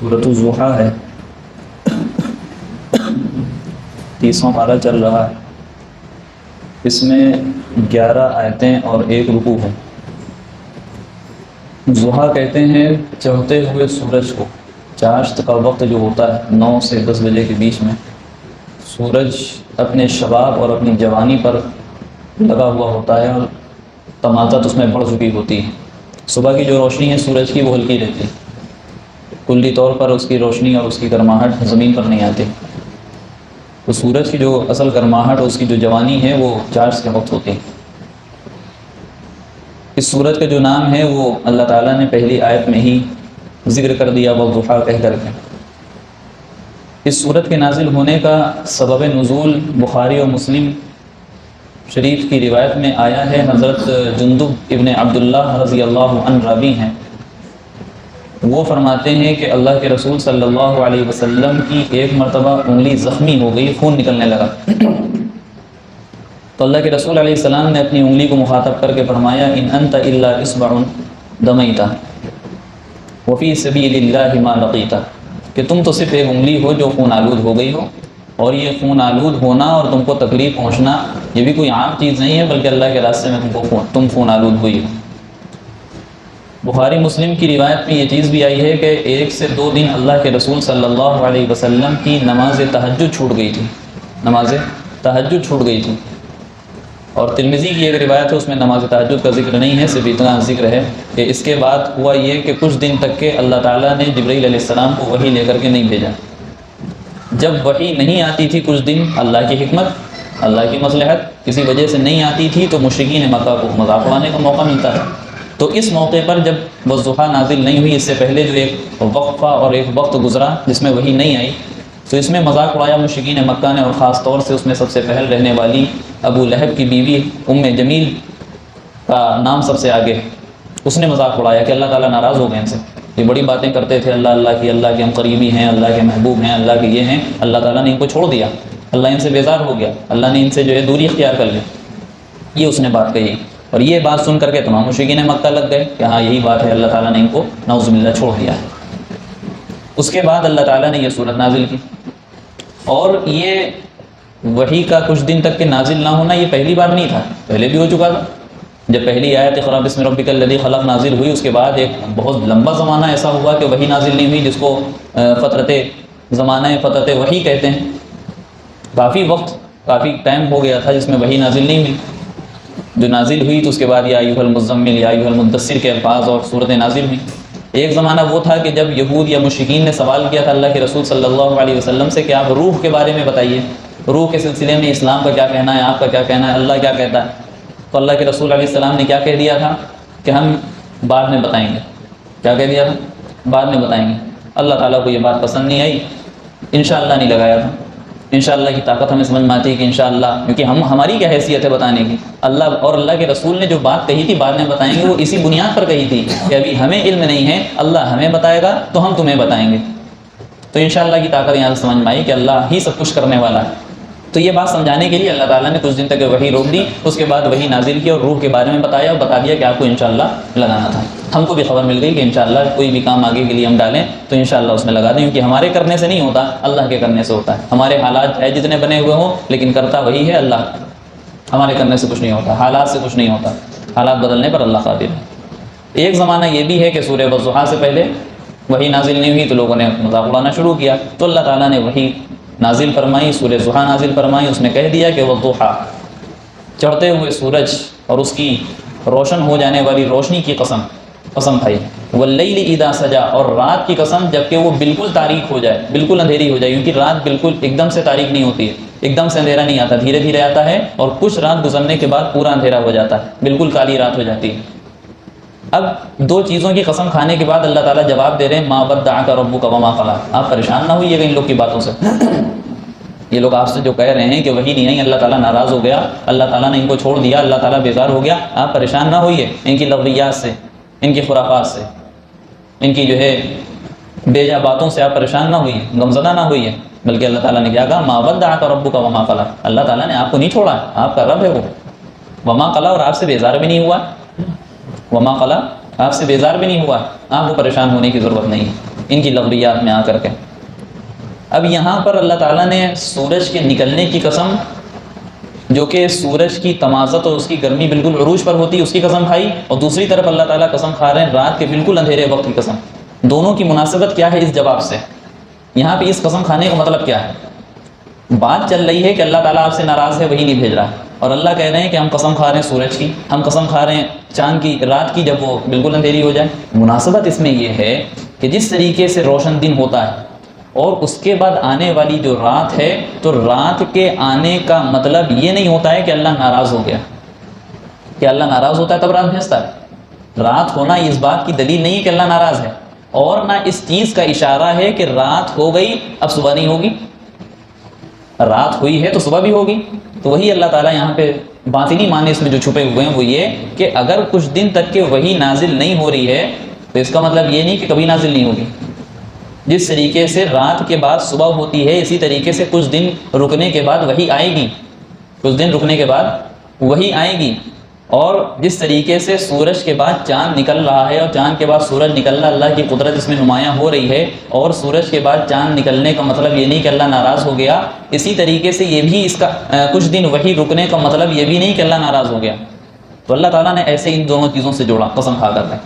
سورۃ الضحیٰ ہے، 30واں پارہ چل رہا ہے۔ اس میں 11 آیتیں اور 1 رکوع ہے۔ ضحیٰ کہتے ہیں چڑھتے ہوئے سورج کو۔ چاشت کا وقت جو ہوتا ہے 9 سے 10 بجے کے بیچ میں، سورج اپنے شباب اور اپنی جوانی پر لگا ہوا ہوتا ہے اور تمازت اس میں بڑھ چکی ہوتی ہے۔ صبح کی جو روشنی ہے سورج کی وہ ہلکی رہتی ہے، کلی طور پر اس کی روشنی اور اس کی گرماہٹ زمین پر نہیں آتی۔ تو سورج کی جو اصل گرماہٹ اور اس کی جو جوانی ہے وہ چاشت کے وقت ہوتی ہے۔ اس سورج کا جو نام ہے وہ اللہ تعالیٰ نے پہلی آیت میں ہی ذکر کر دیا، والضحیٰ کہہ کر کے۔ اس سورت کے نازل ہونے کا سبب نزول بخاری اور مسلم شریف کی روایت میں آیا ہے۔ حضرت جندب ابن عبداللہ رضی اللہ عنہ راوی ہیں، وہ فرماتے ہیں کہ اللہ کے رسول صلی اللہ علیہ وسلم کی ایک مرتبہ انگلی زخمی ہو گئی، خون نکلنے لگا، تو اللہ کے رسول علیہ السلام نے اپنی انگلی کو مخاطب کر کے فرمایا ان انت الا اصبع دمیت وفی سبیل اللہ ما لقیت، کہ تم تو صرف ایک انگلی ہو جو خون آلود ہو گئی ہو، اور یہ خون آلود ہونا اور تم کو تکلیف پہنچنا یہ بھی کوئی عام چیز نہیں ہے، بلکہ اللہ کے راستے میں تم خون آلود ہوئی ہو۔ بخاری مسلم کی روایت میں یہ چیز بھی آئی ہے کہ 1 سے 2 دن اللہ کے رسول صلی اللہ علیہ وسلم کی نماز تہجد چھوٹ گئی تھی، نماز تہجد چھوٹ گئی تھی۔ اور ترمذی کی ایک روایت ہے، اس میں نماز تہجد کا ذکر نہیں ہے، صرف اتنا ذکر ہے کہ اس کے بعد ہوا یہ کہ کچھ دن تک کہ اللہ تعالیٰ نے جبرائیل علیہ السلام کو وحی لے کر کے نہیں بھیجا۔ جب وحی نہیں آتی تھی کچھ دن، اللہ کی حکمت، اللہ کی مصلحت کسی وجہ سے نہیں آتی تھی، تو مشرکین مکہ کو مذاق اڑانے کا موقع ملتا ہے۔ تو اس موقع پر جب والضحیٰ نازل نہیں ہوئی، اس سے پہلے جو ایک وقفہ اور ایک وقت گزرا جس میں وحی نہیں آئی، تو اس میں مذاق اڑایا مشرکین مکہ نے، اور خاص طور سے اس میں سب سے پہل رہنے والی ابو لہب کی بیوی ام جمیل کا نام سب سے آگے، اس نے مذاق اڑایا کہ اللہ تعالیٰ ناراض ہو گئے ان سے، یہ بڑی باتیں کرتے تھے، اللہ کی ہم قریبی ہیں، اللہ کے محبوب ہیں، اللہ کے یہ ہیں، اللہ تعالیٰ نے ان کو چھوڑ دیا، اللہ ان سے بیزار ہو گیا، اللہ نے ان سے جو ہے دوری اختیار کر لی، یہ اس نے بات کہی۔ اور یہ بات سن کر کے تمام مشرکین مکہ لگ گئے کہ ہاں یہی بات ہے، اللہ تعالیٰ نے ان کو نعوذ باللہ چھوڑ دیا ہے۔ اس کے بعد اللہ تعالیٰ نے یہ سورت نازل کی، اور یہ وحی کا کچھ دن تک کے نازل نہ ہونا یہ پہلی بار نہیں تھا، پہلے بھی ہو چکا تھا۔ جب پہلی آیت اقرأ بسم ربک الذی خلق نازل ہوئی، اس کے بعد ایک بہت لمبا زمانہ ایسا ہوا کہ وحی نازل نہیں ہوئی، جس کو فترت وحی کہتے ہیں۔ کافی وقت، کافی ٹائم ہو گیا تھا جس میں وحی نازل نہیں ہوئی۔ جو نازل ہوئی تو اس کے بعد یا ایھا المزمل یا ایھا المدثر کے الفاظ اور صورتیں نازل ہوئیں۔ ایک زمانہ وہ تھا کہ جب یہود یا مشرکین نے سوال کیا تھا اللہ کے رسول صلی اللہ علیہ وسلم سے کہ آپ روح کے بارے میں بتائیے، روح کے سلسلے میں اسلام کا کیا کہنا ہے، آپ کا کیا کہنا ہے، اللہ کیا کہتا ہے؟ تو اللہ کے رسول علیہ السلام نے کیا کہہ دیا تھا کہ ہم بعد میں بتائیں گے۔ کیا کہہ دیا تھا؟ بعد میں بتائیں گے۔ اللہ تعالیٰ کو یہ بات پسند نہیں آئی، انشاءاللہ نہیں لگایا تھا۔ انشاءاللہ کی طاقت ہمیں سمجھ میں آتی ہے کہ انشاءاللہ، کیونکہ ہماری کیا حیثیت ہے بتانے کی، اللہ اور اللہ کے رسول نے جو بات کہی تھی بعد میں بتائیں گے، وہ اسی بنیاد پر کہی تھی کہ ابھی ہمیں علم نہیں ہے، اللہ ہمیں بتائے گا تو ہم تمہیں بتائیں گے۔ تو انشاءاللہ کی طاقت یہاں سے سمجھ میں آئی کہ اللہ ہی سب کچھ کرنے والا ہے۔ تو یہ بات سمجھانے کے لیے اللہ تعالیٰ نے کچھ دن تک وحی روک دی، اس کے بعد وحی نازل کی اور روح کے بارے میں بتایا اور بتا دیا کہ آپ کو انشاءاللہ لگانا تھا۔ ہم کو بھی خبر مل گئی کہ انشاءاللہ کوئی بھی کام آگے کے لیے ہم ڈالیں تو انشاءاللہ اس میں لگا دیں، کیونکہ ہمارے کرنے سے نہیں ہوتا، اللہ کے کرنے سے ہوتا ہے۔ ہمارے حالات ہے جتنے بنے ہوئے ہوں، لیکن کرتا وہی ہے اللہ، ہمارے کرنے سے کچھ نہیں ہوتا، حالات سے کچھ نہیں ہوتا، حالات بدلنے پر اللہ قادر ہے۔ ایک زمانہ یہ بھی ہے کہ سورہ والضحیٰ سے پہلے وحی نازل نہیں ہوئی تو لوگوں نے مذاق اڑانا شروع کیا، تو اللہ تعالیٰ نے وحی نازل فرمائی، سورہ ضحیٰ نازل فرمائی، اس میں کہہ دیا کہ والضحیٰ، چڑھتے ہوئے سورج اور اس کی روشن ہو جانے والی روشنی کی قسم کھائی، واللیل اذا سجا، اور رات کی قسم جبکہ وہ بالکل تاریک ہو جائے، بالکل اندھیری ہو جائے، کیونکہ رات بالکل ایک دم سے تاریک نہیں ہوتی ہے، ایک دم سے اندھیرا نہیں آتا، دھیرے دھیرے آتا ہے، اور کچھ رات گزرنے کے بعد پورا اندھیرا ہو جاتا ہے، بالکل کالی رات ہو جاتی ہے۔ اب 2 چیزوں کی قسم کھانے کے بعد اللہ تعالیٰ جواب دے رہے ہیں ما ودعک ربک وما قلی، آپ پریشان نہ ہوئیے گا ان لوگ کی باتوں سے۔ یہ لوگ آپ سے جو کہہ رہے ہیں کہ وہی نہیں آئی، اللہ تعالیٰ ناراض ہو گیا، اللہ تعالیٰ نے ان کو چھوڑ دیا، اللہ تعالیٰ بیزار ہو گیا، آپ پریشان نہ ہوئیے ان کی لغویات سے، ان کی خرافات سے، ان کی جو ہے بیجا باتوں سے آپ پریشان نہ ہوئیے، غمزدہ نہ ہوئیے، بلکہ اللہ تعالیٰ نے کیا کہا ما ودعک ربک وما قلی، اللہ تعالیٰ نے آپ کو نہیں چھوڑا، آپ کا رب ہے وہ، وما قلی، اور آپ سے بیزار بھی نہیں ہوا، وما قلی، آپ سے بیزار بھی نہیں ہوا، آپ کو پریشان ہونے کی ضرورت نہیں ہے۔ ان کی لغویات میں آ کر کے۔ اب یہاں پر اللہ تعالیٰ نے سورج کے نکلنے کی قسم، جو کہ سورج کی تمازت اور اس کی گرمی بالکل عروج پر ہوتی ہے، اس کی قسم کھائی، اور دوسری طرف اللہ تعالیٰ قسم کھا رہے ہیں رات کے بالکل اندھیرے وقت کی قسم۔ دونوں کی مناسبت کیا ہے اس جواب سے؟ یہاں پہ اس قسم کھانے کا مطلب کیا ہے؟ بات چل رہی ہے کہ اللہ تعالیٰ آپ سے ناراض ہے، وہی نہیں بھیج رہا، اور اللہ کہہ رہے ہیں کہ ہم قسم کھا رہے ہیں سورج کی، ہم قسم کھا رہے ہیں چاند کی، رات کی جب وہ بالکل اندھیری ہو جائے۔ مناسبت اس میں یہ ہے کہ جس طریقے سے روشن دن ہوتا ہے اور اس کے بعد آنے والی جو رات ہے، تو رات کے آنے کا مطلب یہ نہیں ہوتا ہے کہ اللہ ناراض ہو گیا، کہ اللہ ناراض ہوتا ہے تب رات بھیجتا ہے۔ رات ہونا اس بات کی دلیل نہیں ہے کہ اللہ ناراض ہے، اور نہ اس چیز کا اشارہ ہے کہ رات ہو گئی اب صبح نہیں ہوگی، رات ہوئی ہے تو صبح بھی ہوگی۔ تو وہی اللہ تعالیٰ یہاں پہ باطنی معنی اس میں جو چھپے ہوئے ہیں وہ یہ کہ اگر کچھ دن تک کہ وہی نازل نہیں ہو رہی ہے تو اس کا مطلب یہ نہیں کہ کبھی نازل نہیں ہوگی۔ جس طریقے سے رات کے بعد صبح ہوتی ہے، اسی طریقے سے کچھ دن رکنے کے بعد وہی آئے گی، کچھ دن رکنے کے بعد وہی آئے گی۔ اور جس طریقے سے سورج کے بعد چاند نکل رہا ہے اور چاند کے بعد سورج نکلنا، اللہ کی قدرت اس میں نمایاں ہو رہی ہے، اور سورج کے بعد چاند نکلنے کا مطلب یہ نہیں کہ اللہ ناراض ہو گیا، اسی طریقے سے یہ بھی اس کا کچھ دن وہی رکنے کا مطلب یہ بھی نہیں کہ اللہ ناراض ہو گیا۔ تو اللہ تعالیٰ نے ایسے ان دونوں چیزوں سے جوڑا قسم کھا کر ہے۔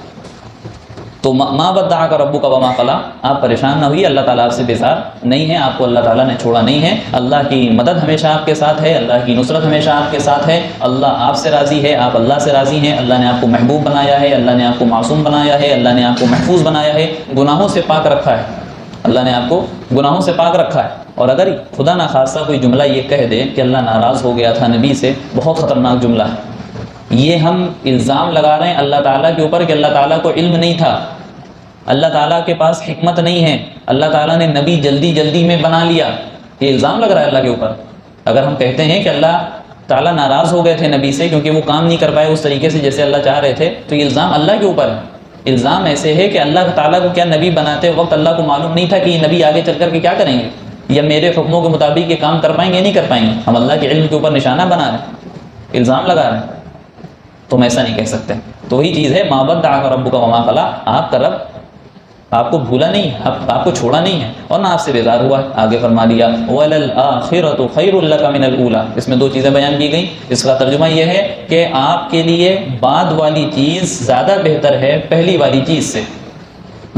تو ما ودعک ربک وما قلی، آپ پریشان نہ ہوئیے، اللہ تعالیٰ آپ سے بیزار نہیں ہے، آپ کو اللہ تعالیٰ نے چھوڑا نہیں ہے۔ اللہ کی مدد ہمیشہ آپ کے ساتھ ہے، اللہ کی نصرت ہمیشہ آپ کے ساتھ ہے، اللہ آپ سے راضی ہے، آپ اللہ سے راضی ہیں، اللہ نے آپ کو محبوب بنایا ہے، اللہ نے آپ کو معصوم بنایا ہے، اللہ نے آپ کو محفوظ بنایا ہے، گناہوں سے پاک رکھا ہے، اللہ نے آپ کو گناہوں سے پاک رکھا ہے۔ اور اگر خدا نخواستہ کوئی جملہ یہ کہہ دے کہ اللہ ناراض ہو گیا تھا نبی سے، بہت خطرناک جملہ ہے۔ یہ ہم الزام لگا رہے ہیں اللہ تعالیٰ کے اوپر کہ اللہ تعالیٰ کو علم نہیں تھا، اللہ تعالیٰ کے پاس حکمت نہیں ہے، اللہ تعالیٰ نے نبی جلدی جلدی میں بنا لیا، یہ الزام لگ رہا ہے اللہ کے اوپر۔ اگر ہم کہتے ہیں کہ اللہ تعالیٰ ناراض ہو گئے تھے نبی سے کیونکہ وہ کام نہیں کر پائے اس طریقے سے جیسے اللہ چاہ رہے تھے، تو یہ الزام اللہ کے اوپر ہے۔ الزام ایسے ہے کہ اللہ تعالیٰ کو کیا نبی بناتے وقت اللہ کو معلوم نہیں تھا کہ یہ نبی آگے چل کر کے کیا کریں گے، یا میرے حکموں کے مطابق یہ کام کر پائیں گے یا نہیں کر پائیں گے؟ ہم اللہ کے علم کے اوپر نشانہ بنا رہے ہیں، الزام لگا رہے ہیں، تو ہم ایسا نہیں کہہ سکتے۔ تو وہی چیز ہے ما ودعک ربک وما قلی، آپ کا رب آپ کو بھولا نہیں، آپ کو چھوڑا نہیں ہے، اور نہ آپ سے بیزار ہوا ہے۔ آگے فرما دیا وَلَلْآخِرَةُ خَيْرٌ لَكَ مِنَ الْأُولَىٰ، اس میں دو چیزیں بیان کی گئیں۔ اس کا ترجمہ یہ ہے کہ آپ کے لیے بعد والی چیز زیادہ بہتر ہے پہلی والی چیز سے،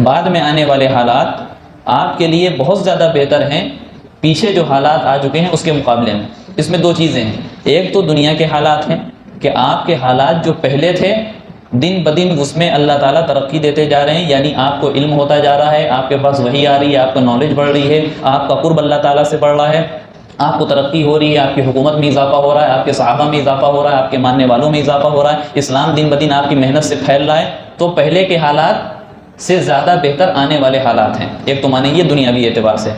بعد میں آنے والے حالات آپ کے لیے بہت زیادہ بہتر ہیں پیچھے جو حالات آ چکے ہیں اس کے مقابلے میں۔ اس میں دو چیزیں ہیں، ایک تو دنیا کے حالات ہیں کہ آپ کے حالات جو پہلے تھے دن بدن اس میں اللہ تعالیٰ ترقی دیتے جا رہے ہیں، یعنی آپ کو علم ہوتا جا رہا ہے، آپ کے پاس وحی آ رہی ہے، آپ کا نالج بڑھ رہی ہے، آپ کا قرب اللہ تعالیٰ سے بڑھ رہا ہے، آپ کو ترقی ہو رہی ہے، آپ کی حکومت میں اضافہ ہو رہا ہے، آپ کے صحابہ میں اضافہ ہو رہا ہے، آپ کے ماننے والوں میں اضافہ ہو رہا ہے، اسلام دن بدن آپ کی محنت سے پھیل رہا ہے، تو پہلے کے حالات سے زیادہ بہتر آنے والے حالات ہیں۔ ایک تو مانے یہ دنیاوی اعتبار سے،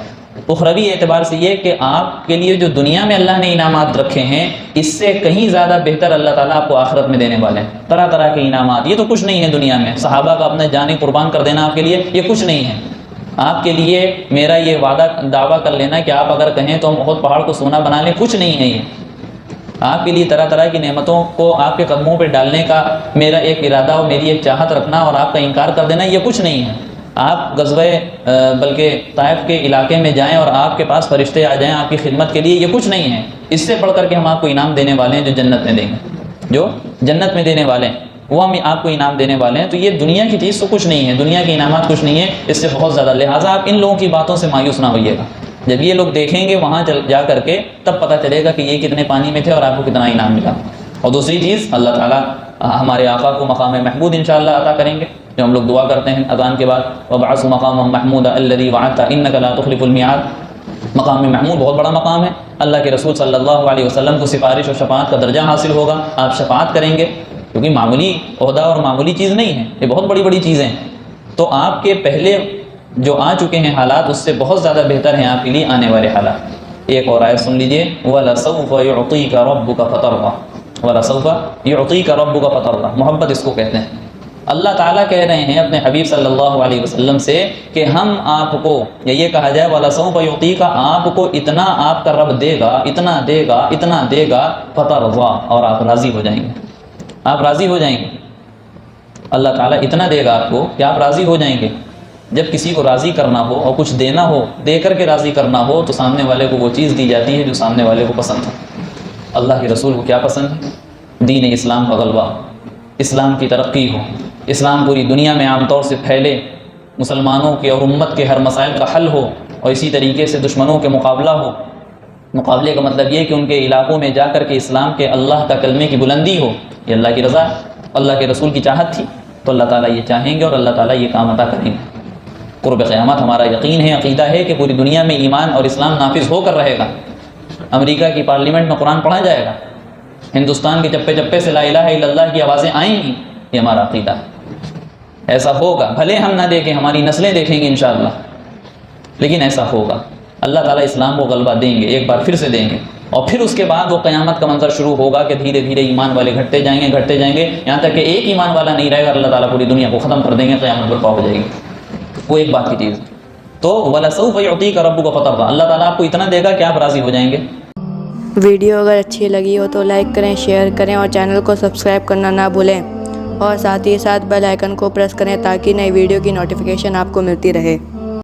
اخروی اعتبار سے یہ کہ آپ کے لیے جو دنیا میں اللہ نے انعامات رکھے ہیں اس سے کہیں زیادہ بہتر اللہ تعالیٰ آپ کو آخرت میں دینے والے ہیں۔ طرح طرح کے انعامات، یہ تو کچھ نہیں ہے دنیا میں، صحابہ کا اپنے جانیں قربان کر دینا آپ کے لیے یہ کچھ نہیں ہے۔ آپ کے لیے میرا یہ وعدہ دعویٰ کر لینا کہ آپ اگر کہیں تو ہم بہت پہاڑ کو سونا بنا لیں، کچھ نہیں ہے یہ۔ آپ کے لیے طرح طرح کی نعمتوں کو آپ کے قدموں پہ ڈالنے کا میرا ایک ارادہ اور میری ایک چاہت رکھنا اور آپ کا انکار کر دینا یہ کچھ نہیں ہے۔ آپ غزوہ بلکہ طائف کے علاقے میں جائیں اور آپ کے پاس فرشتے آ جائیں آپ کی خدمت کے لیے، یہ کچھ نہیں ہے۔ اس سے بڑھ کر کے ہم آپ کو انعام دینے والے ہیں جو جنت میں دیں گے، جو جنت میں دینے والے ہیں وہ ہم آپ کو انعام دینے والے ہیں۔ تو یہ دنیا کی چیز تو کچھ نہیں ہے، دنیا کے انعامات کچھ نہیں ہے، اس سے بہت زیادہ، لہٰذا آپ ان لوگوں کی باتوں سے مایوس نہ ہوئیے گا۔ جب یہ لوگ دیکھیں گے وہاں جا کر کے تب پتہ چلے گا کہ یہ کتنے پانی میں تھے اور آپ کو کتنا انعام ملا۔ اور دوسری چیز، اللہ تعالیٰ ہمارے آقا کو مقام محمود انشاءاللہ عطا کریں گے، جو ہم لوگ دعا کرتے ہیں اذان کے بعد، وَبَعَثْهُ مَقَامًا مَحْمُودًا الَّذِي وَعَدتَّ إِنَّكَ لَا تُخْلِفُ الْمِيعَادَ۔ مقام محمود بہت بڑا مقام ہے، اللہ کے رسول صلی اللہ علیہ وسلم کو سفارش اور شفاعت کا درجہ حاصل ہوگا، آپ شفاعت کریں گے، کیونکہ معمولی عہدہ اور معمولی چیز نہیں ہے، یہ بہت بڑی بڑی چیزیں ہیں۔ تو آپ کے پہلے جو آ چکے ہیں حالات اس سے بہت زیادہ بہتر ہیں آپ کے لیے آنے والے حالات۔ ایک اور آیت سن لیجئے، وَلَسَوْفَ يُعْطِيكَ رَبُّكَ فَتَرْضَىٰ، وَلَسَوْفَ يُعْطِيكَ رَبُّكَ فَتَرْضَىٰ، محبت اس کو کہتے ہیں۔ اللہ تعالیٰ کہہ رہے ہیں اپنے حبیب صلی اللہ علیہ وسلم سے کہ ہم آپ کو، یا یہ کہا جائے وَلَسَوْفَ يُعْطِيكَ، آپ کو اتنا آپ کا رب دے گا، اتنا دے گا، اتنا دے گا، فَتَرْضَىٰ، اور آپ راضی ہو جائیں گے، آپ راضی ہو جائیں گے۔ اللہ تعالیٰ اتنا دے گا آپ کو کہ آپ راضی ہو جائیں گے۔ جب کسی کو راضی کرنا ہو اور کچھ دینا ہو، دے کر کے راضی کرنا ہو، تو سامنے والے کو وہ چیز دی جاتی ہے جو سامنے والے کو پسند ہو۔ اللہ کے رسول کو کیا پسند ہے؟ دین اسلام کا غلبہ، اسلام کی ترقی ہو، اسلام پوری دنیا میں عام طور سے پھیلے، مسلمانوں کے اور امت کے ہر مسائل کا حل ہو، اور اسی طریقے سے دشمنوں کے مقابلہ ہو۔ مقابلے کا مطلب یہ کہ ان کے علاقوں میں جا کر کے اسلام کے، اللہ کا کلمے کی بلندی ہو۔ یہ اللہ کی رضا، اللہ کے رسول کی چاہت تھی، تو اللہ تعالیٰ یہ چاہیں گے اور اللہ تعالیٰ یہ کام عطا کریں گے۔ قرب قیامت ہمارا یقین ہے، عقیدہ ہے کہ پوری دنیا میں ایمان اور اسلام نافذ ہو کر رہے گا۔ امریکہ کی پارلیمنٹ میں قرآن پڑھا جائے گا، ہندوستان کے چپے چپے سے لا الہ الا اللہ کی آوازیں آئیں گی، یہ ہمارا عقیدہ ہے۔ ایسا ہوگا، بھلے ہم نہ دیکھیں، ہماری نسلیں دیکھیں گی انشاءاللہ، لیکن ایسا ہوگا۔ اللہ تعالیٰ اسلام کو غلبہ دیں گے، ایک بار پھر سے دیں گے، اور پھر اس کے بعد وہ قیامت کا منظر شروع ہوگا کہ دھیرے دھیرے ایمان والے گھٹتے جائیں گے، یہاں تک کہ ایک ایمان والا نہیں رہے گا، اللہ تعالیٰ پوری دنیا کو ختم کر دیں گے، قیامت برپا ہو جائے گی۔ وہ ایک بات کی چیز تو وَلَسَوْفَ يُعْطِيكَ رَبُّكَ فَتَرْضَىٰ، اللہ تعالیٰ آپ کو اتنا دے گا کہ آپ راضی ہو جائیں گے۔ ویڈیو اگر اچھی لگی ہو تو لائک کریں، شیئر کریں اور چینل کو سبسکرائب کرنا نہ بھولیں، اور ساتھ ہی ساتھ بیل آئیکن کو پریس کریں تاکہ نئی ویڈیو کی نوٹیفیکیشن آپ کو ملتی رہے۔